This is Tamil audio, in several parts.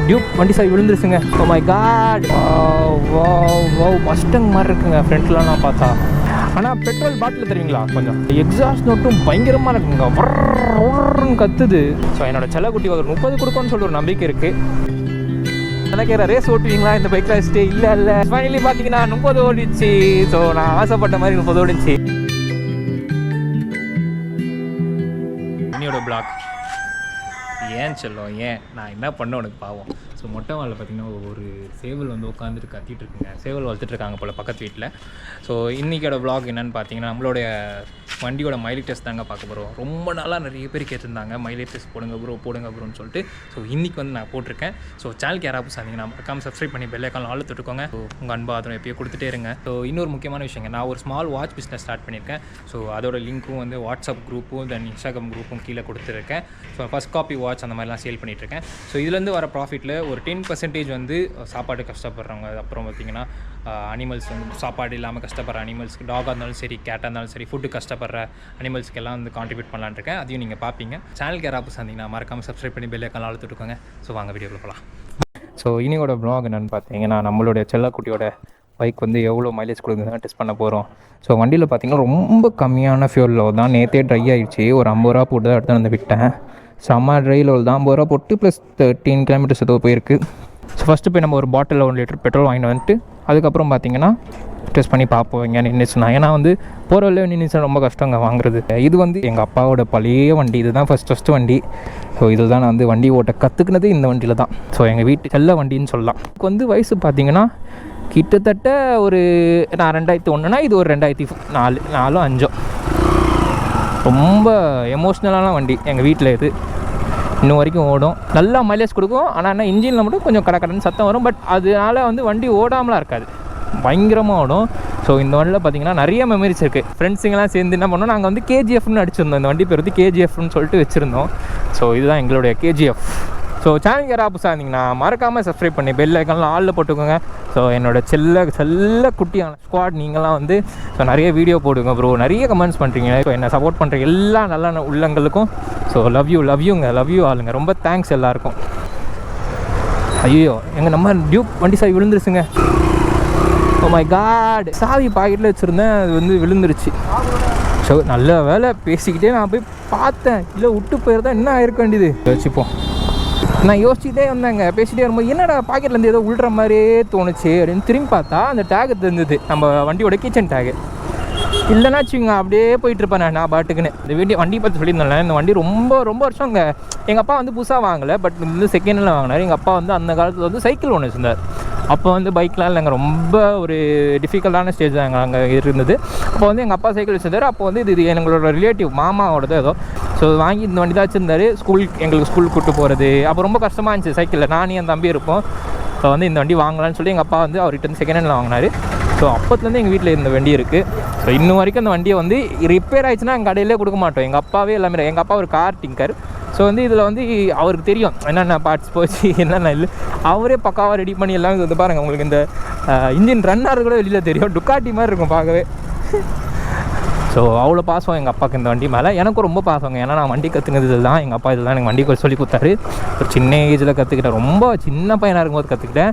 டியூப் வண்டி சாவி விழுந்துருச்சுங்க. ஓ மை காட், மஸ்டங் மாதிரி இருக்குங்க ஃப்ரண்ட்லாம் நான் பார்த்தா. ஆனால் பெட்ரோல் பாட்டில் தெரியுங்களா, கொஞ்சம் எக்ஸாஸ்ட் நோட்டும் பயங்கரமாக இருக்குங்க, வர்றன்னு கத்துது. ஸோ என்னோட செல்லக்குட்டி ஒரு 30 கொடுக்கும்னு சொல்லிட்டு ஒரு நம்பிக்கை இருக்குது. நினைக்கிற ரேஸ் ஓட்டுவீங்களா இந்த பைக்கில் வச்சுட்டு? இல்லை ஃபைனலி பார்த்தீங்கன்னா 30 ஓடிச்சு. ஸோ நான் ஆசைப்பட்ட மாதிரி 30 ஓடிச்சு. இன்னையோட பிளாக் ஏன் சொல்லும், ஏன் நான் என்ன பண்ண உனக்கு பாவம். ஸோ மொட்டை மாலில் பார்த்திங்கன்னா ஒரு சேவல் வந்து உட்காந்துட்டு கத்திட்டு இருக்குங்க. சேவல் வளர்த்துட்ருக்காங்க போல் பக்கத்து வீட்டில். ஸோ இன்றைக்கோட விளாக் என்னென்னு பார்த்தீங்கன்னா நம்மளுடைய வண்டியோட மைலேஜ் டெஸ்ட் தாங்க பார்க்க போகிறோம். ரொம்ப நாளாக நிறைய பேர் கேட்டிருந்தாங்க மைலேஜ் டெஸ்ட் போடுங்க ப்ரோன்னு சொல்லிட்டு. ஸோ இன்றைக்கி வந்து நான் போட்டிருக்கேன். ஸோ சேனலுக்கு யாராவது புதுசாக மறக்காமல் சப்ஸ்கிரைப் பண்ணி பெல் ஐக்கான் ஆல் தொட்டுக்கோங்க. ஸோ உங்கள் அன்பா அதனை எப்போயோ கொடுத்துட்டே இருங்க. ஸோ இன்னொரு முக்கியமான விஷயங்க, நான் ஒரு ஸ்மால் வாட்ச் பிஸ்னஸ் ஸ்டார்ட் பண்ணியிருக்கேன். ஸோ அதோட லிங்க்கும் வந்து வாட்ஸ்அப் குரூப்பும் தென் இன்ஸ்டாகிராம் குரூப்பும் கீழே கொடுத்துருக்கேன். ஸோ ஃபஸ்ட் காப்பி வாட்ச் அந்த மாதிரிலாம் சேல் பண்ணிகிட்ருக்கேன். ஸோ இதுலேருந்து வர ப்ராஃபிட்டில் ஒரு 10% வந்து சாப்பாடு கஷ்டப்படுறவங்க, அப்புறம் பார்த்திங்கன்னா அனிமல்ஸ் வந்து சாப்பாடு இல்லாமல் கஷ்டப்படுற அனிமல்ஸ்க்கு, டாகாக இருந்தாலும் சரி கேட்டாக இருந்தாலும் சரி, ஃபுட்டு கஷ்டப்படுற அனிமல்ஸ்க்கெல்லாம் வந்து கான்ட்ரிபியூட் பண்ணலான்னு இருக்கேன். அதையும் நீங்கள் பார்ப்பீங்க. சேனலுக்கு யாராவது சந்திங்கன்னா மறக்காமல் சப்ஸ்கிரைப் பண்ணி பெல் ஐக்கான் ஆல் தொட்டுக்கோங்க. ஸோ வாங்க வீடியோக்குள்ள போகலாம். ஸோ இன்னையோட வ்ளாக் என்னென்னு பார்த்தீங்கன்னா நம்மளுடைய செல்லக்குட்டியோட பைக் வந்து எவ்வளோ மைலேஜ் கொடுக்குதுன்னு டெஸ்ட் பண்ண போகிறோம். ஸோ வண்டியில் பார்த்திங்கன்னா ரொம்ப கம்மியான ஃபியூலில் தான் நேற்றே ட்ரை ஆகிடுச்சு. ஒரு 50 ரூபா போட்டு தான் எடுத்து வந்து விட்டேன். செம்ம ட்ரை லெவல் தான். 50 ரூபா போட்டு ப்ளஸ் 13 கிலோமீட்டர்ஸ் ஏதோ போயிருக்கு. ஸோ ஃபஸ்ட்டு போய் நம்ம ஒரு பாட்டிலில் 1 லிட்டர் பெட்ரோல் வாங்கிட்டு வந்துட்டு அதுக்கப்புறம் பார்த்திங்கன்னா டெஸ்ட் பண்ணி பார்ப்போம் எங்கே நின்றுச்சுன்னா. ஏன்னா வந்து போகிற வழியில் நின்றுச்சுன்னா ரொம்ப கஷ்டங்க வாங்குறது. இது வந்து எங்கள் அப்பாவோட பழைய வண்டி. இதுதான் ஃபஸ்ட்டு வண்டி. ஸோ இதில் தான் நான் வந்து வண்டி ஓட்ட கற்றுக்கினது இந்த வண்டியில் தான். ஸோ எங்கள் வீட்டு செல்ல வண்டின்னு சொல்லலாம். இதுக்கு வந்து வயசு பார்த்திங்கன்னா கிட்டத்தட்ட ஒரு நான் 2001னா இது ஒரு 2004 4 5. ரொம்ப எமோஷ்னலான வண்டி எங்கள் வீட்டில். இது இன்னும் வரைக்கும் ஓடும், நல்லா மைலேஜ் கொடுக்கும். ஆனால் என்ன இன்ஜினில் மட்டும் கொஞ்சம் கடன்னு சத்தம் வரும். பட் அதனால வந்து வண்டி ஓடாமலாம் இருக்காது, பயங்கரமாக ஓடும். ஸோ இந்த வண்டியில் பார்த்திங்கன்னா நிறைய மெமரிஸ் இருக்குது. ஃப்ரெண்ட்ஸுங்கெல்லாம் சேர்ந்து என்ன பண்ணோம், நாங்கள் வந்து கேஜிஎஃப்னு அடிச்சிருந்தோம். இந்த வண்டி பேர் வந்து கேஜிஎஃப்னு சொல்லிட்டு வச்சுருந்தோம். ஸோ இதுதான் எங்களுடைய கேஜிஎஃப். ஸோ சேனல் யாராவது புதுசாக இருந்தீங்கன்னா மறக்காமல் சப்ஸ்கிரைப் பண்ணி பெல் ஐக்கான்லாம் ஆளில் போட்டுக்கோங்க. ஸோ என்னோட செல்ல குட்டியான ஸ்குவாட் நீங்களாம் வந்து ஸோ நிறைய வீடியோ போடுங்க ப்ரோ, நிறைய கமெண்ட்ஸ் பண்ணுறீங்க. ஸோ என்னை சப்போர்ட் பண்ணுற எல்லா நல்ல உள்ளங்களுக்கும் ஸோ லவ் யூ ஆளுங்க. ரொம்ப தேங்க்ஸ் எல்லாருக்கும். ஐயோ எங்கள் நம்ம டியூப் வண்டி சாவி விழுந்துருச்சுங்க. ஓ மை காட், சாவி பாக்கெட்டில் வச்சுருந்தேன், அது வந்து விழுந்துருச்சு. ஸோ நல்ல வேலை பேசிக்கிட்டே நான் போய் பார்த்தேன், இல்லை விட்டு போயிருந்தா என்ன ஆயிருக்க வேண்டியது. வச்சுப்போம். நான் யோசிச்சுட்டே வந்தேங்க, பேசிகிட்டே வரும்போது என்னடா பாக்கெட்லேருந்து ஏதோ உள்ற மாதிரியே தோணுச்சு அப்படின்னு திரும்பி பார்த்தா அந்த டேகு தெரிஞ்சது, நம்ம வண்டியோட கிச்சன் டேகு. இல்லைன்னா வச்சுங்க அப்படியே போயிட்டுருப்பேன் நான் பாட்டுக்குன்னு. இந்த வண்டி பற்றி சொல்லியிருந்தேன். இந்த வண்டி ரொம்ப வருஷங்க. எங்கள் அப்பா வந்து புதுசாக வாங்கலை, பட் வந்து செகண்டில் வாங்கினார். எங்கள் அப்பா வந்து அந்த காலத்தில் வந்து சைக்கிள் ஒன்று வச்சுருந்தார். அப்போ வந்து பைக்லாம் இல்லைங்க, ரொம்ப ஒரு டிஃபிகல்ட்டான ஸ்டேஜ் தான் அங்கே இருந்தது. அப்போ வந்து எங்கள் அப்பா சைக்கிள் வச்சுருந்தார். அப்போ வந்து இது எங்களோட ரிலேட்டிவ் மாமாவோடது ஏதோ. ஸோ வாங்கி இந்த வண்டி தான் வச்சுருந்தார். எங்களுக்கு ஸ்கூலுக்கு கூப்பிட்டு போகிறது அப்போ ரொம்ப கஷ்டமாக இருந்துச்சு சைக்கிளில். நானும் என் தம்பி இருப்போம். ஸோ வந்து இந்த வண்டி வாங்கலான்னு சொல்லி எங்கள் அப்பா வந்து அவர்கிட்ட வந்து செகண்ட் ஹேண்டில் வாங்கினார். ஸோ அப்போத்துலேருந்து எங்கள் வீட்டில் இந்த வண்டி இருக்குது. ஸோ இன்னும் வரைக்கும் அந்த வண்டியை வந்து ரிப்பேர் ஆகிடுச்சுன்னா எங்கள் கடையிலே கொடுக்க மாட்டோம். எங்கள் அப்பாவே எல்லாமே, எங்கள் அப்பா ஒரு கார் டிங்கர். ஸோ வந்து இதில் வந்து அவருக்கு தெரியும் என்னென்ன பார்ட்ஸ் போச்சு என்னென்ன இல்லை. அவரே பக்காவாக ரெடி பண்ணி எல்லாம் வந்து பாருங்கள், உங்களுக்கு இந்த இன்ஜின் ரன்னார் கூட வெளியில் தெரியும், டுக்காட்டி மாதிரி இருக்கும் பார்க்கவே. ஸோ அவ்வளோ பாசம் எங்கள் அப்பாவுக்கு இந்த வண்டி மேலே. எனக்கும் ரொம்ப பாசங்க. ஏன்னா நான் வண்டி கற்றுக்கிறது தான் எங்கள் அப்பா இதெல்லாம் எனக்கு வண்டி சொல்லி கொடுத்தாரு. ஒரு சின்ன ஏஜில் கற்றுக்கிட்டேன், ரொம்ப சின்ன பையனாக இருக்கும்போது கற்றுக்கிட்டேன்.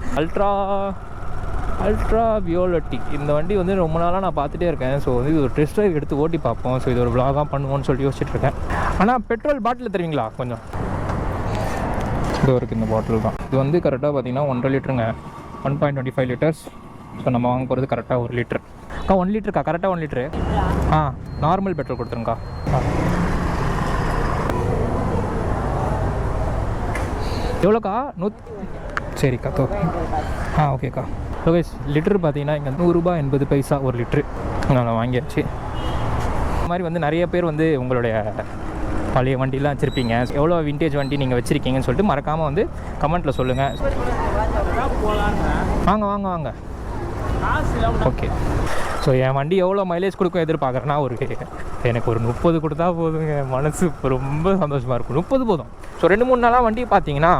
அல்ட்ரா வியோலட்டி இந்த வண்டி வந்து ரொம்ப நாளாக நான் பார்த்துட்டே இருக்கேன். ஸோ வந்து இது ஒரு டெஸ்ட் ட்ரைவ் எடுத்து ஓட்டி பார்ப்போம். ஸோ இது ஒரு விளாகாக பண்ணுவோன்னு சொல்லி யோசிச்சுட்டு இருக்கேன். ஆனால் பெட்ரோல் பாட்டில் தெரியுங்களா, கொஞ்சம் இது இருக்குது. இந்த பாட்டில் தான் இது வந்து கரெக்டாக பார்த்தீங்கன்னா 1.5 லிட்டருங்க, 1.25 லிட்டர்ஸ். ஸோ நம்ம வாங்க போகிறது கரெக்டாக 1 லிட்டர். 1 லிட்டருக்கா, கரெக்டாக 1 லிட்டரு. நார்மல் பெட்ரோல் கொடுத்துருங்கக்கா. எவ்வளோக்கா? சரிக்கா, ஓகேக்கா. ஸோ கைஸ் லிட்டர் பார்த்தீங்கன்னா இங்கே 100 ரூபா 80 பைசா 1 லிட்ரு நாங்கள் வாங்கியாச்சு. இந்த மாதிரி வந்து நிறைய பேர் வந்து உங்களுடைய பழைய வண்டிலாம் வச்சுருப்பீங்க. எவ்வளோ விண்டேஜ் வண்டி நீங்கள் வச்சுருக்கீங்கன்னு சொல்லிட்டு மறக்காமல் வந்து கமெண்ட்டில் சொல்லுங்கள். வாங்க ஓகே. ஸோ என் வண்டி எவ்வளோ மைலேஜ் கொடுக்கும் எதிர்பார்க்குறேன்னா எனக்கு ஒரு 30 கொடுத்தா போதுங்க. மனசு ரொம்ப சந்தோஷமாக இருக்கும். 30 போதும். ஸோ 2-3 நாளாக வண்டி பார்த்தீங்கன்னா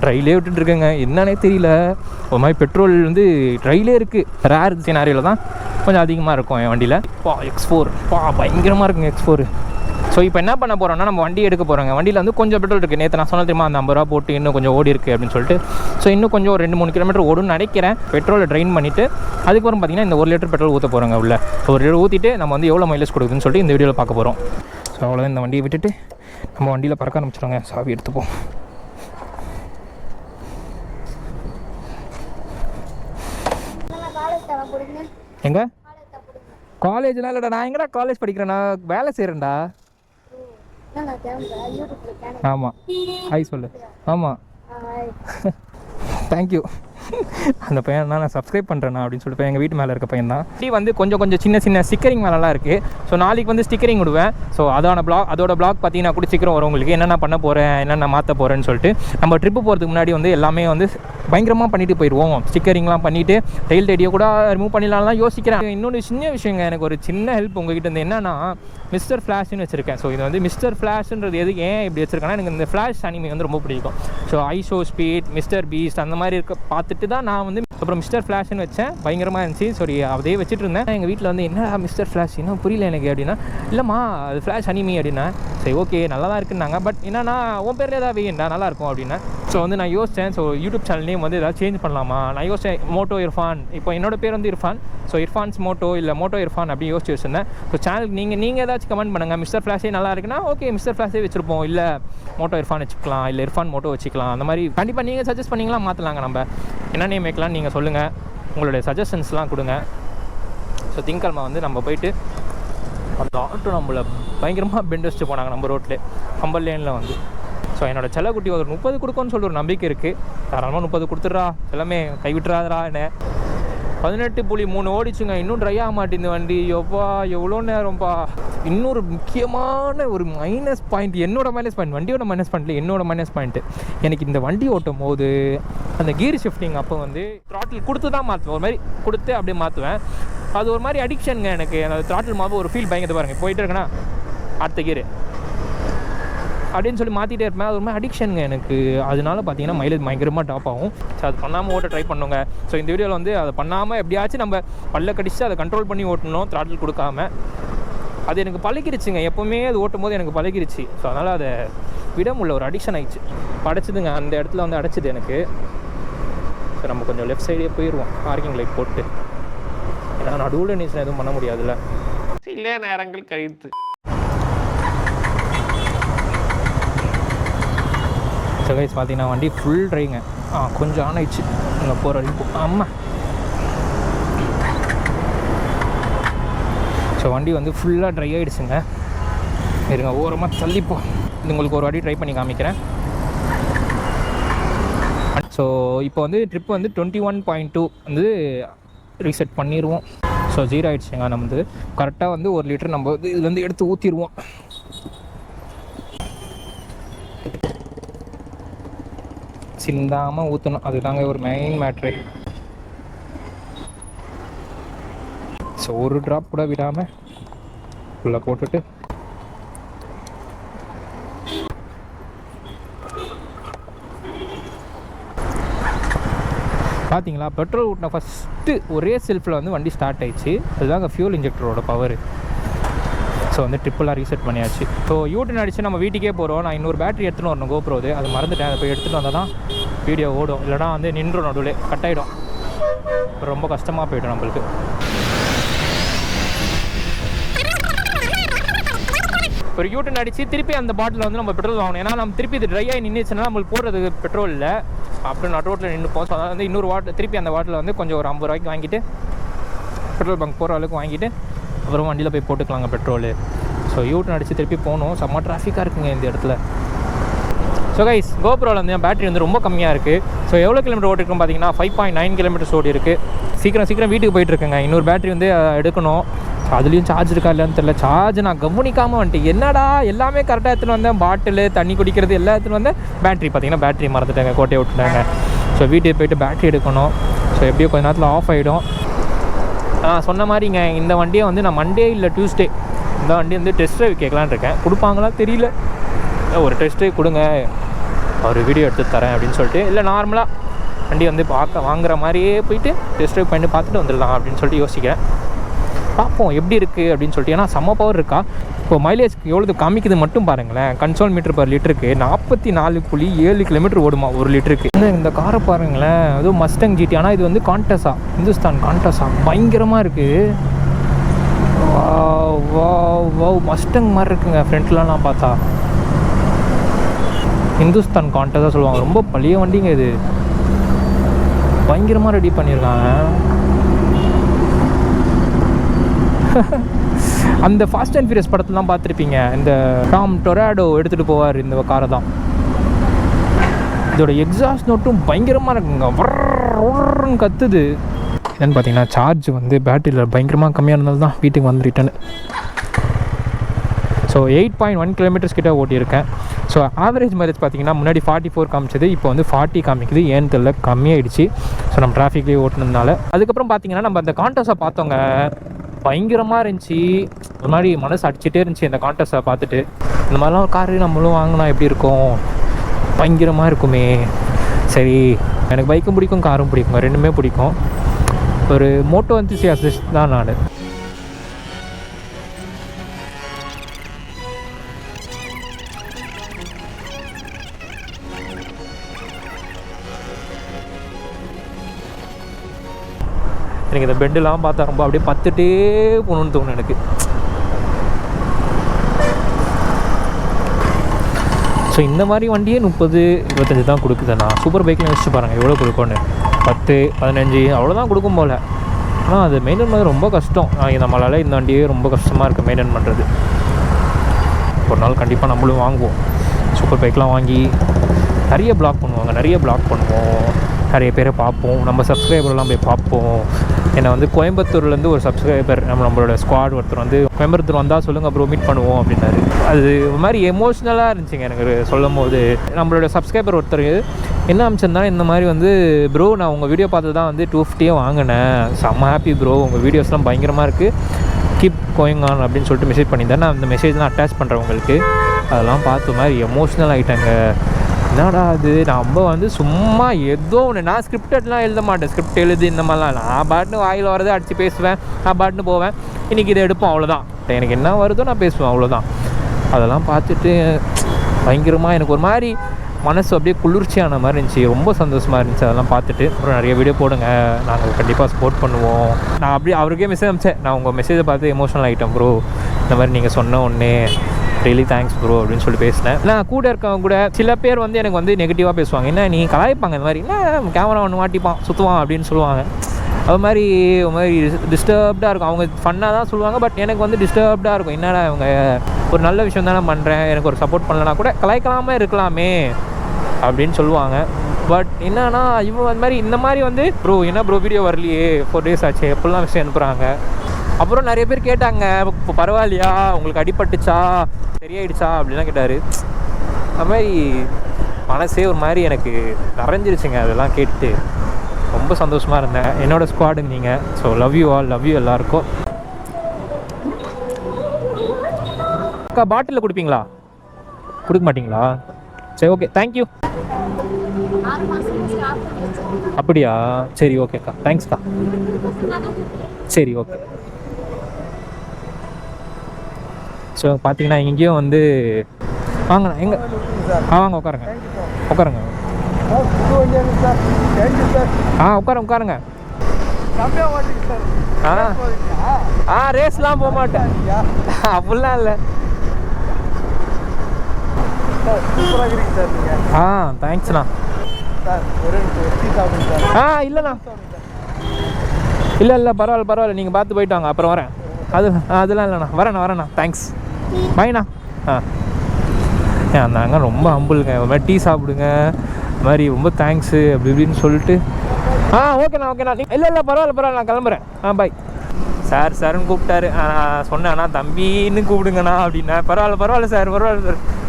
ட்ரைலே விட்டுட்டுருக்கேங்க, என்னன்னே தெரியல. ஒரு மாதிரி பெட்ரோல் வந்து ட்ரைலே இருக்குது. ரேர் சினாரியில் தான் கொஞ்சம் அதிகமாக இருக்கும் என் வண்டியில். X4 பயங்கரமாக இருக்குங்க X4. ஸோ இப்போ என்ன பண்ண போகிறோம்னா நம்ம வண்டி எடுக்க போகிறோங்க. வண்டியில் வந்து கொஞ்சம் பெட்ரோல் இருக்குது. நேற்று நான் சொன்ன தெரியுமா அந்த 50 ரூபா போட்டு இன்னும் கொஞ்சம் ஓடி இருக்குது அப்படின்னு சொல்லிட்டு. ஸோ இன்னும் கொஞ்சம் ஒரு 2-3 கிலோமீட்டர் ஓடுன்னு நினைக்கிறேன். பெட்ரோலை ட்ரைன் பண்ணிவிட்டு அதுக்கப்புறம் பார்த்தீங்கன்னா இந்த 1 லிட்டர் பெட்ரோல் ஊற்ற போகிறோங்க உள்ள. ஸோ 1 லிட்டர் ஊற்றிட்டு நம்ம வந்து எவ்வளோ மைலேஜ் கொடுக்குதுன்னு சொல்லிட்டு இந்த வீடியோவில் பார்க்க போகிறோம். ஸோ அவ்வளோதான், இந்த வண்டியை விட்டுட்டு நம்ம வண்டியில் பறக்க ஆரம்பிச்சிடுவோங்க. சாவி எடுத்துப்போம். எங்க காலேஜ்லாம் இல்லைடா, நான் எங்கடா காலேஜ் படிக்கிறேன், நான் வேலை செய்கிறேன்டா. ஆமாம், ஹாய் சொல்லு. ஆமாம், தேங்க்யூ. அந்த பையன் தான் நான் சப்ஸ்கிரைப் பண்ணுறேண்ணா அப்படின்னு சொல்லிட்டு எங்கள் வீட்டு மேலே இருக்க பையன் தான். இப்படி வந்து கொஞ்சம் சின்ன ஸ்டிக்கரிங் மேலெலாம் இருக்குது. ஸோ நாளைக்கு வந்து ஸ்டிக்கரிங் விடுவேன். ஸோ அதோட பிளாக் பார்த்தீங்கன்னா கூட சீக்கிரம் வரும் உங்களுக்கு. என்னென்ன பண்ண போகிறேன், என்னென்ன மாற்ற போகிறேன்னு சொல்லிட்டு. நம்ம ட்ரிப்பு போகிறதுக்கு முன்னாடி வந்து எல்லாமே வந்து பயங்கரமாக பண்ணிட்டு போயிடுவோம். ஸ்டிக்கரிங்லாம் பண்ணிவிட்டு டெயில் டேடியை கூட ரிமூவ் பண்ணிடலாம்லாம் யோசிக்கிறேன். இன்னொரு சின்ன விஷயங்க, எனக்கு ஒரு சின்ன ஹெல்ப் உங்ககிட்ட இருந்து என்னன்னா, மிஸ்டர் ஃப்ளாஷ்னு வச்சுருக்கேன். ஸோ இது வந்து மிஸ்டர் ஃப்ளாஷ்ன்றது ஏன் இப்படி வச்சுருக்கேன்னா, எனக்கு இந்த ஃப்ளாஷ் அனிமி வந்து ரொம்ப பிடிக்கும். ஸோ ஐஷோ ஸ்பீட், மிஸ்டர் பீஸ்ட் அந்த மாதிரி பார்த்துட்டு தான் நான் வந்து அப்புறம் மிஸ்டர் ஃப்ளாஷ்னு வச்சேன். பயங்கரமாக இருந்துச்சு. சரி, அதே வச்சுட்டு இருந்தேன். எங்கள் வீட்டில் வந்து என்ன மிஸ்டர் ஃப்ளாஷ் இன்னும் புரியல எனக்கு அப்படின்னா, இல்லைம்மா அது ஃப்ளாஷ் அனிமி அப்படின்னா. சரி ஓகே, நல்லா தான் இருக்குன்னாங்க. பட் என்னன்னா உன் பேரில் ஏதாவது வேண்டா நல்லாயிருக்கும் அப்படின்னா. ஸோ வந்து நான் யோசித்தேன், ஸோ யூடியூப் சேனல் நேம் வந்து ஏதாவது சேஞ்ச் பண்ணலாமா. நான் யோசித்தேன் மோட்டோ இர்ஃபான். இப்போ என்னோட பேர் வந்து இர்ஃபான். ஸோ இர்ஃபான்ஸ் மோட்டோ இல்லை மோட்டோ இர்ஃபான் அப்படி யோசிச்சு வச்சுருந்தேன். ஸோ சேனலுக்கு நீங்கள் ஏதாச்சும் கமெண்ட் பண்ணுங்கள். மிஸ்டர் ஃப்ளாஷே நல்லா இருக்குன்னா ஓகே மிஸ்டர் ஃப்ளாஷே வச்சுருப்போம். இல்லை மோட்டோ இர்ஃபான் வச்சுக்கலாம், இல்லை இர்ஃபான் மோட்டோ வச்சுக்கலாம். அந்த மாதிரி கண்டிப்பாக நீங்கள் சஜஸ்ட் பண்ணிங்களா மாற்றலாங்க. நம்ம என்ன நேம் வைக்கலாம்னு நீங்கள் சொல்லுங்கள். உங்களுடைய சஜஷன்ஸ்லாம் கொடுங்க. ஸோ திங்கக்கிழமை வந்து நம்ம போயிட்டு அந்த ஆட்டோ நம்மளை பயங்கரமாக பெண்ட் வச்சுட்டு போனாங்க நம்ம ரோட்டில் ஹம்பர் லேனில் வந்து. ஸோ என்னோட செல்லக்குட்டி ஒரு 30 கொடுக்கும்னு சொல்லி ஒரு நம்பிக்கை இருக்குது. தாராளமாக 30 கொடுத்துட்றா, எல்லாமே கைவிட்டுறாதரா. என்ன 18.3 ஓடிச்சுங்க. இன்னும் ட்ரை ஆக மாட்டேங்குது வண்டி. எவ்வளோ எவ்வளோ நேரம்ப்பா. இன்னொரு முக்கியமான ஒரு மைனஸ் பாயிண்ட், என்னோட மைனஸ் பாயிண்ட், வண்டியோட மைனஸ் பாயிண்ட்டில் என்னோட மைனஸ் பாயிண்ட்டு, எனக்கு இந்த வண்டி ஓட்டும் போது அந்த கியர் ஷிஃப்டிங் அப்போ வந்து த்ராட்டில் கொடுத்து தான் மாற்றுவேன். ஒரு மாதிரி கொடுத்து அப்படியே மாற்றுவேன். அது ஒரு மாதிரி அடிக்ஷனுங்க எனக்கு. அந்த த்ராட்டில் மாற்ற ஒரு ஃபீல் பயங்கரது பாருங்கள். போயிட்டு இருக்கேன்னா அடுத்த கியர் அப்படின்னு சொல்லி மாற்றிட்டே இருப்பேன். அது ஒரு மாதிரி அடிக்ஷனுங்க எனக்கு. அதனால பார்த்தீங்கன்னா மைலேஜ் பயங்கரமாக டாப் ஆகும். ஸோ அது பண்ணாமல் ஓட்ட ட்ரை பண்ணுங்க. ஸோ இந்த வீடியோவில் வந்து அதை பண்ணாமல் எப்படியாச்சும் நம்ம பல்ல கடிச்சு அதை கண்ட்ரோல் பண்ணி ஓட்டணும், த்ராட்டில் கொடுக்காம. அது எனக்கு பழகிருச்சுங்க. எப்போவுமே அது ஓட்டும் போது எனக்கு பழகிருச்சு. ஸோ அதனால் அதை விட முடியல, ஒரு அடிக்ஷன் ஆகிடுச்சு. அடைச்சிதுங்க, அந்த இடத்துல வந்து அடைச்சிது எனக்கு. ஸோ நம்ம கொஞ்சம் லெஃப்ட் சைடே போயிடுவோம் பார்க்கிங் லைட் போட்டு. ஏன்னா நடுவில் நீச்சல் எதுவும் பண்ண முடியாதுல்ல, சில நேரங்கள் கழித்து. ஸோ கைஸ் பார்த்தீங்கன்னா வண்டி ஃபுல் ட்ரைங்க. கொஞ்சம் ஆன் ஆயிடுச்சு இங்கே போகிற வரைக்கும். ஆமாம், ஸோ வண்டி வந்து ஃபுல்லாக ட்ரை ஆகிடுச்சுங்க. இருங்க ஓரமாக தள்ளிப்போம். இது உங்களுக்கு ஒரு வாட்டி ட்ரை பண்ணி காமிக்கிறேன். ஸோ இப்போ வந்து ட்ரிப் வந்து 21.2 வந்து ரீசெட் பண்ணிடுவோம். ஸோ 0 ஆகிடுச்சுங்க. நம்ம வந்து கரெக்டாக வந்து 1 லிட்டர் நம்ம வந்து இதுலேருந்து எடுத்து ஊற்றிடுவோம். சிந்தாமல் ஊற்றணும், அதுதாங்க ஒரு மெயின் மேட்ரு. ஸோ ஒரு ட்ராப் கூட விடாமல் உள்ளே போட்டுட்டு பார்த்தீங்களா, பெட்ரோல் ஊட்டின ஃபஸ்ட்டு ஒரே செல்ஃபில் வந்து வண்டி ஸ்டார்ட் ஆயிடுச்சு. அதுதாங்க ஃபியூல் இன்ஜெக்டரோட பவர். ஸோ வந்து ட்ரிப்பெல்லாம் ரீசெட் பண்ணியாச்சு. ஸோ யூட்டன் அடித்து நம்ம வீட்டுக்கே போகிறோம். நான் இன்னொரு பேட்டரி எடுத்துகிட்டு வரணும், கோப்ரோ. அது மறந்துட்டேன். அதை போய் எடுத்துகிட்டு வந்தால் தான் வீடியோ ஓடும், இல்லைனா வந்து நின்றும் நடுவில் கட் ஆகிடும். ரொம்ப கஷ்டமாக போய்டும் நம்மளுக்கு. ஒரு யூட்டன் அடித்து திருப்பி அந்த பாட்டில் வந்து நம்ம பெட்ரோல் வாங்கணும். ஏன்னா நம்ம திருப்பி இது ட்ரை ஆகி நின்றுச்சுன்னா நம்மளுக்கு போடுறதுக்கு பெட்ரோல் இல்லை. அப்புறம் நான் ரோட்டில் நின்றுப்போம். ஸோ அதனால் வந்து இன்னொரு திருப்பி அந்த பாட்டில் வந்து கொஞ்சம் ஒரு 50 ரூபாய்க்கு வாங்கிட்டு பெட்ரோல் பங்க் போகிற அளவுக்கு வாங்கிட்டு அப்புறம் வண்டியில் போய் போட்டுக்கலாங்க பெட்ரோலு. ஸோ யூட்டன் அடித்து திருப்பி போகணும். செம்ம டிராஃபிக்காக இருக்குங்க இந்த இடத்துல. ஸோ கைஸ், கோப்ரோவில் வந்து பேட்டரி வந்து ரொம்ப கம்மியாக இருக்குது. ஸோ எவ்வளோ கிலோமீட்டர் ஓட்டிருக்கோம் பார்த்தீங்கன்னா 5.9 கிலோமீட்டர்ஸ் ஓடி இருக்குது. சீக்கிரம் வீட்டுக்கு போயிட்டுருக்குங்க. இன்னொரு பேட்டரி வந்து எடுக்கணும். அதுலேயும் சார்ஜ் இருக்கா இல்லைன்னு தெரியல. சார்ஜ் நான் கவனிக்காமல் வந்துட்டு என்னடா எல்லாமே கரெக்டாக எடுத்துகிட்டு வந்தேன். பாட்டில் தண்ணி குடிக்கிறது எல்லாம் எடுத்துகிட்டு வந்தேன். பேட்டரி பார்த்தீங்கன்னா பேட்டரி மறந்துட்டாங்க, கோட்டையை விட்டுட்டாங்க. ஸோ வீட்டுக்கு போய்ட்டு பேட்டரி எடுக்கணும். ஸோ எப்படியோ கொஞ்ச நேரத்தில் ஆஃப் ஆகிடும். சொன்ன மாதிரிங்க இந்த வண்டியை வந்து நான் மண்டே இல்லை டியூஸ்டே இந்த வண்டி வந்து டெஸ்ட் ட்ரைவ் கேட்கலான்னு இருக்கேன். கொடுப்பாங்களா தெரியல. ஒரு டெஸ்ட் ட்ரைவ் கொடுங்க, ஒரு வீடியோ எடுத்து தரேன் அப்படின்னு சொல்லிட்டு. இல்லை நார்மலாக வண்டி வந்து வாங்குற மாதிரியே போயிட்டு டெஸ்ட் ட்ரைவ் பண்ணி பார்த்துட்டு வந்துடலாம் அப்படின்னு சொல்லிட்டு யோசிக்கிறேன். பார்ப்போம் எப்படி இருக்குது அப்படின்னு சொல்லிட்டு. ஏன்னா செம்ம பவர் இருக்கா. இப்போ மைலேஜ் எவ்வளோ காமிக்குது மட்டும் பாருங்களேன். கன்சோல் மீட்டர் பர் லிட்டருக்கு 44.7 கிலோமீட்டர் ஓடுமா 1 லிட்டருக்கு. இந்த காரை பாருங்களேன், அதுவும் மஸ்டங் ஜிடி. ஆனால் இது வந்து கான்டஸா, இந்துஸ்தான் கான்டஸா, பயங்கரமாக இருக்குது. வா மஸ்டங் மாதிரி இருக்குங்க ஃப்ரண்ட்லலாம் பார்த்தா. இந்துஸ்தான் கான்டஸா சொல்லுவாங்க. ரொம்ப பழைய வண்டிங்க இது, பயங்கரமாக ரெடி பண்ணியிருக்காங்க. அந்த ஃபாஸ்ட் அண்ட் ஃபியூரியஸ் படத்துலாம் பார்த்துருப்பீங்க. இந்த டாம் டொராடோ எடுத்துகிட்டு போவார் இந்த காரை தான். இதோட எக்ஸாஸ்ட் நோட்டும் பயங்கரமாக இருக்குங்க, வர்றன்னு கத்துது. என்னென்னு பார்த்தீங்கன்னா சார்ஜ் வந்து பேட்டரியில் பயங்கரமாக கம்மியாக இருந்தாலும் தான் வீட்டுக்கு வந்து ரிட்டர்னு. ஸோ 8.1 கிலோமீட்டர்ஸ் கிட்டே ஓட்டியிருக்கேன். ஸோ ஆவரேஜ் மைலேஜ் பார்த்தீங்கன்னா முன்னாடி 44 காமிச்சது, இப்போ வந்து 40 காமிக்குது. ஏன்னு தெரியல, கம்மியாகிடுச்சு. ஸோ நம்ம டிராஃபிக்லேயே ஓட்டினதுனால. அதுக்கப்புறம் பார்த்தீங்கன்னா நம்ம அந்த கான்டஸை பார்த்தோங்க, பயங்கரமாக இருந்துச்சு. ஒரு மாதிரி மனசு அடிச்சுட்டே இருந்துச்சு இந்த கான்டஸை பார்த்துட்டு. இந்த மாதிரிலாம் ஒரு காரு நம்மளும் வாங்கினா எப்படி இருக்கும், பயங்கரமாக இருக்குமே. சரி, எனக்கு பைக்கும் பிடிக்கும், காரும் பிடிக்கும், ரெண்டுமே பிடிக்கும். ஒரு மோட்டோ என்தூசியாஸ்ட் தான் நான். எனக்கு இந்த பெண்டெல்லாம் பார்த்தா ரொம்ப அப்படியே பத்துட்டே போகணுன்னு தோணும் எனக்கு. ஸோ இந்த மாதிரி வண்டியே 30-25 தான் கொடுக்குதுண்ணா. சூப்பர் பைக்கில் யோசிச்சு பாருங்கள் எவ்வளோ கொடுக்கும்னு. 10-15 அவ்வளோதான் கொடுக்கும் போல். ஆனால் அது மெயின்டைன் பண்ணுறது ரொம்ப கஷ்டம். நம்மளால் இந்த வண்டியே ரொம்ப கஷ்டமாக இருக்குது மெயின்டைன் பண்ணுறது. ஒரு நாள் கண்டிப்பாக நம்மளும் வாங்குவோம். சூப்பர் பைக்லாம் வாங்கி நிறைய பிளாக் பண்ணுவாங்க, நிறைய பிளாக் பண்ணுவோம், நிறைய பேரை பார்ப்போம், நம்ம சப்ஸ்கிரைபர்லாம் போய் பார்ப்போம். என்னை வந்து கோயம்புத்தூர்லேருந்து ஒரு சப்ஸ்கிரைபர், நம்மளோட ஸ்குவாட் ஒருத்தர் வந்து கோயம்புத்தூர் வந்தால் சொல்லுங்கள் ப்ரோ மீட் பண்ணுவோம் அப்படின்னாரு. அது ஒரு மாதிரி எமோஷ்னலாக இருந்துச்சுங்க எனக்கு சொல்லும் போது. நம்மளோட சப்ஸ்கிரைபர் ஒருத்தர் என்ன அமைச்சிருந்தா, இந்த மாதிரி வந்து ப்ரோ நான் உங்கள் வீடியோ பார்த்து தான் வந்து 250 வாங்கினேன், செம்ம ஹாப்பி ப்ரோ, உங்கள் வீடியோஸ்லாம் பயங்கரமாக இருக்குது, கீப் கோயிங் ஆன் அப்படின்னு சொல்லிட்டு மெசேஜ் பண்ணியிருந்தேன். நான் அந்த மெசேஜ்லாம் அட்டாச் பண்ணுறேன் உங்களுக்கு. அதெல்லாம் பார்த்த மாதிரி எமோஷ்னல் ஆகிட்டாங்க. என்னடா அது, நம்ம வந்து சும்மா ஏதோ ஒன்று, நான் ஸ்கிரிப்டட்லாம் எழுத மாட்டேன், ஸ்கிரிப்ட் எழுது இந்த மாதிரிலாம். நான் பாட்டுன்னு வாயில் வரதை அடித்து பேசுவேன், நான் பாட்டுன்னு போவேன், இன்றைக்கி இதை எடுப்போம், அவ்வளோதான். எனக்கு என்ன வருதோ நான் பேசுவேன், அவ்வளோதான். அதெல்லாம் பார்த்துட்டு பயங்கரமாக எனக்கு ஒரு மாதிரி மனசு அப்படியே குளிர்ச்சியான மாதிரி இருந்துச்சு, ரொம்ப சந்தோஷமாக இருந்துச்சு அதெல்லாம் பார்த்துட்டு. அப்புறம் நிறைய வீடியோ போடுங்க, நாங்கள் கண்டிப்பாக சப்போர்ட் பண்ணுவோம். நான் அப்படியே அவருக்கே மெசேஜ் அனுப்பிச்சேன், நான் உங்கள் மெசேஜை பார்த்து எமோஷனல் ஆகிட்டேன் ப்ரோ, இந்த மாதிரி நீங்கள் சொன்ன ஒன்றே ரியலி தேங்க்ஸ் ப்ரோ அப்படின்னு சொல்லி பேசினேன். நான் கூட இருக்கவங்க கூட சில பேர் வந்து எனக்கு வந்து நெகட்டிவாக பேசுவாங்க, என்ன நீ கலாய்ப்பாங்க, இந்த மாதிரி என்ன கேமரா ஒன்று மாட்டிப்பான் சுற்றுவான் அப்படின்னு சொல்லுவாங்க. அது மாதிரி ஒரு மாதிரி டிஸ்டர்ப்டாக இருக்கும். அவங்க ஃபன்னாக தான் சொல்லுவாங்க, பட் எனக்கு வந்து டிஸ்டர்ப்டாக இருக்கும். என்னடா இவங்க ஒரு நல்ல விஷயம் தானே பண்ணுறேன், எனக்கு ஒரு சப்போர்ட் பண்ணலனா கூட கலாய்க்கலாமே இருக்கலாமே அப்படின்னு சொல்லுவாங்க. பட் என்னன்னா இவங்க அந்த மாதிரி இந்த மாதிரி வந்து ப்ரோ என்ன ப்ரோ வீடியோ வரலையே 4 days ஆச்சு எப்படிலாம் விஷயம் அனுப்புகிறாங்க. அப்புறம் நிறைய பேர் கேட்டாங்க, இப்போ பரவாயில்லையா, உங்களுக்கு அடிபட்டுச்சா, சரியாயிடுச்சா அப்படிலாம் கேட்டார். அது மாதிரி மனசே ஒரு மாதிரி எனக்கு நிறைஞ்சிருச்சுங்க அதெல்லாம் கேட்டு. ரொம்ப சந்தோஷமாக இருந்தேன். என்னோடய ஸ்குவாடுங்க நீங்கள். So love you all, love you எல்லாருக்கும். அக்கா பாட்டிலில் கொடுப்பீங்களா, கொடுக்க மாட்டிங்களா? சரி ஓகே, தேங்க்யூ. அப்படியா, சரி ஓகேக்கா, தேங்க்ஸ்க்கா. சரி ஓகே. ஸோ பார்த்தீங்கன்னா இங்கேயும் வந்து வாங்கண்ணா, எங்கே வாங்க உட்காருங்க உட்காருங்க. உட்காருங்க. ரேஸ்லாம் போக மாட்டேன், அப்படிலாம் இல்லை. தேங்க்ஸ்ண்ணா. இல்லைண்ணா, இல்லை பரவாயில்ல, நீங்கள் பார்த்து போயிட்டு வாங்க, அப்புறம் வரேன். அதெல்லாம் இல்லைண்ணா, வரேண்ணா, தேங்க்ஸ், பாய்ண்ணா. நாங்க ரொம்ப ஹம்பிளுங்க, ஒரு மாதிரி டீ சாப்பிடுங்க, இது மாதிரி ரொம்ப தேங்க்ஸு அப்படி இப்படின்னு சொல்லிட்டு. ஓகேண்ணா. இல்லை பரவாயில்ல, நான் கிளம்புறேன். பாய். சார்னு கூப்பிட்டாரு. சொன்னேன், அண்ணா தம்பின்னு கூப்பிடுங்கண்ணா அப்படின்னா. பரவாயில்ல சார்.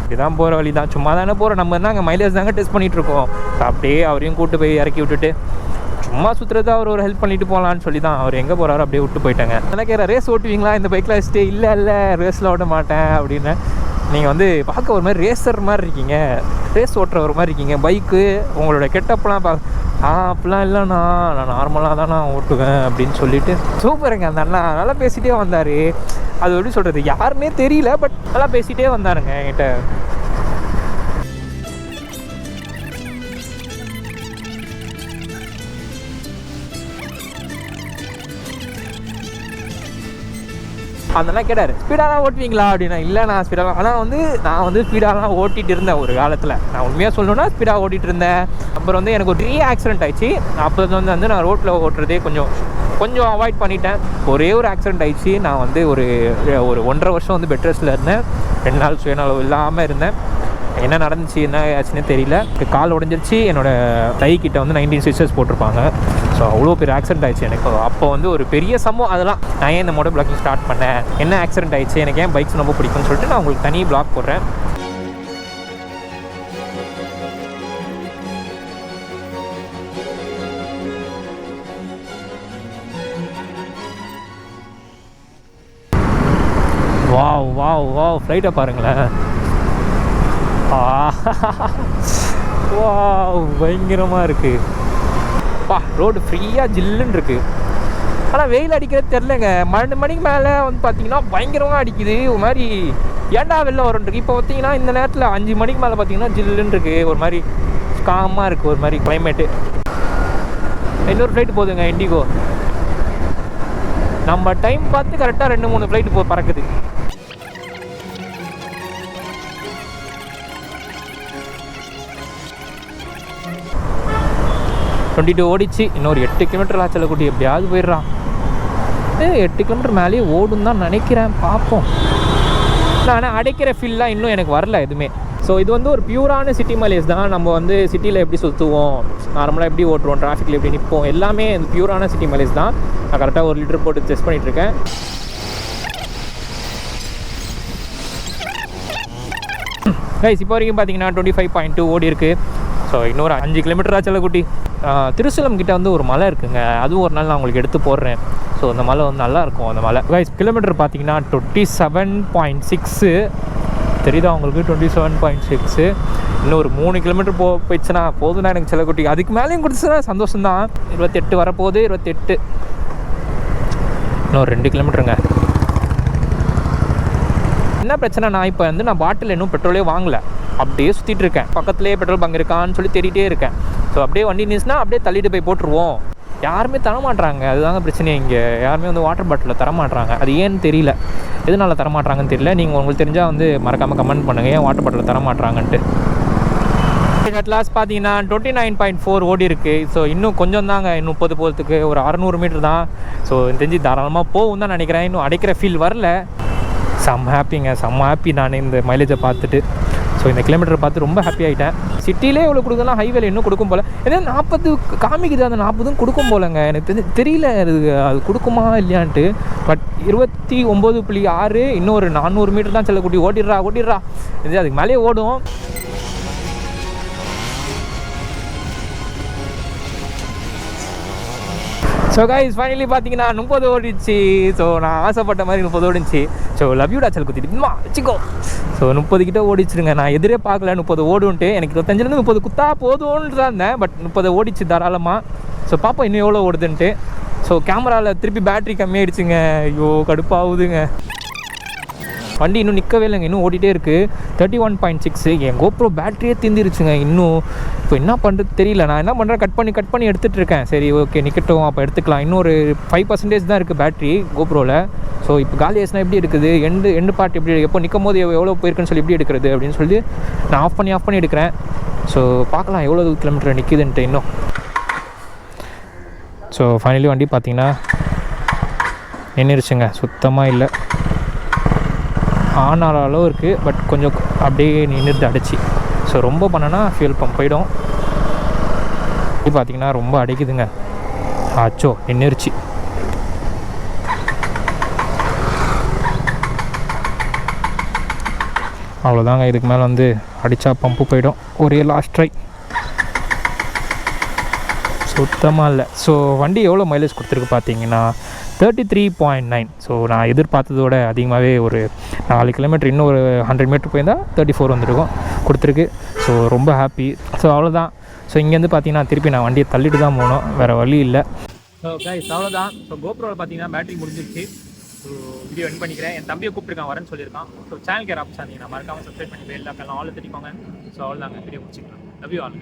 இப்படிதான் போகிற வழி தான், சும்மா தானே போகிறோம், நம்ம என்ன அங்கே மைலேஜ் தாங்க டெஸ்ட் பண்ணிகிட்ருக்கோம். அப்படியே அவரையும் கூப்பிட்டு போய் இறக்கி விட்டுட்டு சும்மா சுற்றுறது, அவர் ஒரு ஹெல்ப் பண்ணிட்டு போகலான்னு சொல்லி தான் அவர் எங்கே போகிறாரோ அப்படியே விட்டு போயிட்டாங்க. எனக்கு ரேஸ் ஓட்டுவீங்களா இந்த பைக்கில் வச்சுட்டு? இல்லை ரேஸில் ஓட்ட மாட்டேன் அப்படின்னு. நீங்கள் வந்து பார்க்க ஒரு மாதிரி ரேசர் மாதிரி இருக்கீங்க, ரேஸ் ஓட்டுற ஒரு மாதிரி இருக்கீங்க. பைக்கு உங்களோட கெட்டப்லாம் அப்படிலாம் இல்லைண்ணா, நான் நார்மலாக தான் நான் ஓட்டுவேன் அப்படின்னு சொல்லிட்டு சூப்பருங்க. அந்த அண்ணா நல்லா பேசிகிட்டே வந்தார். அது எப்படி சொல்கிறது, யாருன்னே தெரியல, பட் நல்லா பேசிகிட்டே வந்தாருங்க என்கிட்ட. அதெல்லாம் கேட்டார், ஸ்பீடாக ஓட்டுவீங்களா அப்படின்னா. இல்லை நான் ஸ்பீடாக, ஆனால் நான் வந்து ஸ்பீடாக ஓட்டிகிட்டு இருந்தேன் ஒரு காலத்தில். நான் உண்மையாக சொல்லணுன்னா ஸ்பீடாக ஓட்டிகிட்டு இருந்தேன். அப்புறம் வந்து எனக்கு ஒரு ஆக்சிடென்ட் ஆயிடுச்சு. அப்போ வந்து நான் ரோட்டில் ஓட்டுறதே கொஞ்சம் அவாய்ட் பண்ணிட்டேன். ஒரே ஒரு ஆக்சிடென்ட் ஆயிடுச்சு. நான் வந்து ஒரு 1.5 வருஷம் வந்து பெட் ரெஸ்ட்டில் இருந்தேன். 2 நாள் சுயநலம் இல்லாமல் இருந்தேன். என்ன நடந்துச்சு என்ன ஆச்சுன்னு தெரியல. கால் உடஞ்சிருச்சு. என்னோடய தைக்கிட்ட வந்து 19 ஸ்டிச்சஸ் போட்டிருப்பாங்க. ஸோ அவ்வளோ பெரிய ஆக்சிடென்ட் ஆயிடுச்சு எனக்கு. அப்போ வந்து ஒரு பெரிய சம்பவம். அதெல்லாம் நான் ஏன் இந்த மோட்டோ பிளாக்கிங் ஸ்டார்ட் பண்ணேன், என்ன ஆக்சிடென்ட் ஆயிடுச்சு, எனக்கு ஏன் பைக்ஸ் ரொம்ப பிடிக்கும்னு சொல்லிட்டு நான் உங்களுக்கு தனி பிளாக் போடுறேன். வாவ் வாவ் வாவ், ஃப்ளைட்டை பாருங்களேன். வாவ், பயங்கரமாக இருக்குது. ரோடு ஃப்ரீயாக ஜில்லுன்னு இருக்குது. ஆனால் வெயில் அடிக்கிறது தெரிலங்க. 12 மணிக்கு மேலே வந்து பார்த்தீங்கன்னா பயங்கரமாக அடிக்குது. ஒரு மாதிரி ஏன்டா வெளில வரும்ன்றது. இப்போ பார்த்தீங்கன்னா இந்த நேரத்தில் 5 மணிக்கு மேலே பார்த்தீங்கன்னா ஜில்லுன்னு இருக்குது. ஒரு மாதிரி காமாக இருக்குது ஒரு மாதிரி கிளைமேட்டு. இன்னொரு ஃப்ளைட்டு போகுதுங்க, இண்டிகோ. நம்ம டைம் பார்த்து கரெக்டாக 2-3 ஃப்ளைட்டு பறக்குது. ஓடிச்சு. இன்னொரு 8 கிலோமீட்டர் ஆச்சல கூட்டி எப்படியாவது போயிடுறான். 8 கிலோமீட்டர் மேலேயே ஓடும் தான் நினைக்கிறேன், பார்ப்போம். ஆனால் அடைக்கிற ஃபீல்லாம் இன்னும் எனக்கு வரல எதுவுமே. ஸோ இது வந்து ஒரு பியூரான சிட்டி மைலேஜ் தான். நம்ம வந்து சிட்டியில் எப்படி சுற்றுவோம், நார்மலாக எப்படி ஓட்டுவோம், டிராஃபிக்கில் எப்படி நிற்போம், எல்லாமே இந்த பியூரான சிட்டி மைலேஜ் தான். நான் கரெக்டாக 1 லிட்டர் போட்டு டெஸ்ட் பண்ணிகிட்ருக்கேன். கைஸ் இப்போ வரைக்கும் பார்த்தீங்கன்னா 25.2 ஓடி இருக்குது. ஸோ இன்னொரு 5 கிலோமீட்டர் ஆச்சல குட்டி. திருசூலம் கிட்டே வந்து ஒரு மலை இருக்குங்க. அதுவும் ஒரு நாள் நான் உங்களுக்கு எடுத்து போடுறேன். ஸோ அந்த மலை வந்து நல்லாயிருக்கும். அந்த மலை கைஸ் கிலோமீட்டர் பார்த்தீங்கன்னா 27.6 தெரியுதா உங்களுக்கு? 27.6. இன்னும் ஒரு 3 கிலோமீட்டர் போயிடுச்சுன்னா போதும்னா எனக்கு செல்லக்குட்டி. அதுக்கு மேலேயும் கொடுத்துச்சுன்னா சந்தோஷம்தான். 28 வரப்போகுது. 28. இன்னும் 2 கிலோமீட்டருங்க. என்ன பிரச்சனை, நான் இப்போ வந்து நான் பாட்டில் இன்னும் பெட்ரோலே வாங்கலை. அப்படியே சுற்றிட்டு இருக்கேன். பக்கத்துலேயே பெட்ரோல் பங்க் இருக்கான்னு சொல்லி தேடிட்டே இருக்கேன். ஸோ அப்படியே வண்டி நின்றுச்சுன்னா அப்படியே தள்ளிட்டு போய் போட்டுருவோம். யாருமே தரமாட்டுறாங்க. அதுதாங்க பிரச்சனையே. இங்கே யாருமே வந்து வாட்டர் பாட்டிலில் தரமாட்டுறாங்க. அது ஏன்னு தெரியல, எதனால தரமாட்டுறாங்கன்னு தெரியல. நீங்கள் உங்களுக்கு தெரிஞ்சால் வந்து மறக்காமல் கமெண்ட் பண்ணுங்கள், ஏன் வாட்டர் பாட்டிலில் தரமாட்டுறாங்கன்ட்டு. அட் லாஸ்ட் பார்த்தீங்கன்னா 29.4 ஓடி இருக்குது. ஸோ இன்னும் கொஞ்சம் தாங்க, இன்னும் 30 போகிறதுக்கு ஒரு 600 மீட்டர் தான். ஸோ தெரிஞ்சு தாராளமாக போகும் தான் நினைக்கிறேன். இன்னும் அடைக்கிற ஃபீல் வரல. செம்ம ஹாப்பிங்க, செம்ம ஹாப்பி நான் இந்த மைலேஜை பார்த்துட்டு. ஸோ இந்த கிலோமீட்டர் பார்த்து ரொம்ப ஹாப்பி ஆகிட்டேன். சிட்டிலே இவ்வளோ கொடுக்கலாம், ஹைவேல இன்னும் கொடுக்கும் போல். ஏன்னா 40 காமிக்குது, அந்த 40 கொடுக்கும் போலங்க. எனக்கு தெரியல அது கொடுக்குமா இல்லையான்ட்டு. பட் 29.6 இன்னும் ஒரு 400 மீட்டர் தான் செல்லக்குட்டி. ஓட்டிடுறா இது அதுக்கு மேலே ஓடும். ஸோ கைஸ் ஃபைனலி பார்த்தீங்கன்னா 30 ஓடிச்சு. ஸோ நான் ஆசைப்பட்ட மாதிரி 30 ஓடிச்சு. ஸோ லவ் யூடா செல் குத்திட்டுமா வச்சுக்கோ. ஸோ 30 கிட்ட ஓடிச்சுருங்க. நான் எதிரே பார்க்கல 30 ஓடுன்ட்டு. எனக்கு 25 30 குத்தா போதும்னு தான் இருந்தேன். பட் 30 ஓடிச்சு தாராளமாக. ஸோ பாப்பா இன்னும் எவ்வளோ ஓடுதுன்ட்டு. ஸோ கேமராவில் திருப்பி பேட்ரி கம்மியாயிடுச்சுங்க. ஐயோ கடுப்பாகுதுங்க. வண்டி இன்னும் நிற்கவே இல்லைங்க, இன்னும் ஓடிட்டே இருக்குது. 31.6. என் கோப்ரோ பேட்டரியே தீர்ந்துருச்சுங்க. இன்னும் இப்போ என்ன பண்ணுறது தெரியல. நான் என்ன பண்ணுறேன், கட் பண்ணி எடுத்துகிட்டு இருக்கேன். சரி ஓகே நிற்கட்டும், அப்போ எடுத்துக்கலாம். இன்னும் ஒரு 5% தான் இருக்குது பேட்ரி கோப்ரோவில். ஸோ இப்போ காலி ஆச்சுனா எப்படி இருக்குது, எண்டு பார்ட் எப்படி, எப்போ நிற்கும் போது எவ்வளோ போயிருக்குன்னு சொல்லி எப்படி எடுக்கிறது அப்படின்னு சொல்லி நான் ஆஃப் பண்ணி எடுக்கிறேன். ஸோ பார்க்கலாம் எவ்வளோ கிலோமீட்டர் நிற்கிதுன்ட்டு இன்னும். ஸோ ஃபைனலி வண்டி பார்த்திங்கன்னா நின்றுச்சுங்க, சுத்தமாக இல்லை. ஆன் ஆகிற அளவு இருக்குது, பட் கொஞ்சம் அப்படியே நின்றுட்டு அடிச்சு. ஸோ ரொம்ப பண்ணனா ஃபியூல் பம்ப் போயிடும். இது பார்த்திங்கன்னா ரொம்ப அடிக்குதுங்க. ஆச்சோ நின்றுச்சு. அவ்வளோதாங்க, இதுக்கு மேலே வந்து அடித்தா பம்பு போயிடும். ஒரே லாஸ்ட் ட்ரை, சுத்தமாக இல்லை. ஸோ வண்டி எவ்வளோ மைலேஜ் கொடுத்துருக்கு பார்த்தீங்கன்னா 33.9. ஸோ நான் எதிர்பார்த்ததோட அதிகமாகவே ஒரு 4 கிலோமீட்டர் இன்னும் ஒரு 100 மீட்டர் போயிருந்தால் 34 வந்துருக்கும் கொடுத்துருக்கு. ஸோ ரொம்ப ஹாப்பி. ஸோ அவ்வளோதான். ஸோ இங்கேருந்து பார்த்தீங்கன்னா திருப்பி நான் வண்டியை தள்ளிட்டு தான் போகணும், வேறு வழி இல்லை. ஸோ கைஸ் அவ்வளோதான். ஸோ கோப்ரோவில் பார்த்தீங்கன்னா பேட்டரி முடிஞ்சிருச்சு. ஸோ வீடியோ என் பண்ணிக்கிறேன். என் தம்பியை கூப்பிட்டுருக்கான் வரேன்னு சொல்லியிருக்கான். ஸோ சேனல் கேர் ஆப்ஸ் நான் மறக்காமல் சப்ஸ்கிரைப் பண்ணி எல்லா ஆல் தட்டிக்கோங்க. ஸோ அவ்வளோதாங்க, வீடியோ முடிச்சுக்கலாம். Love you all.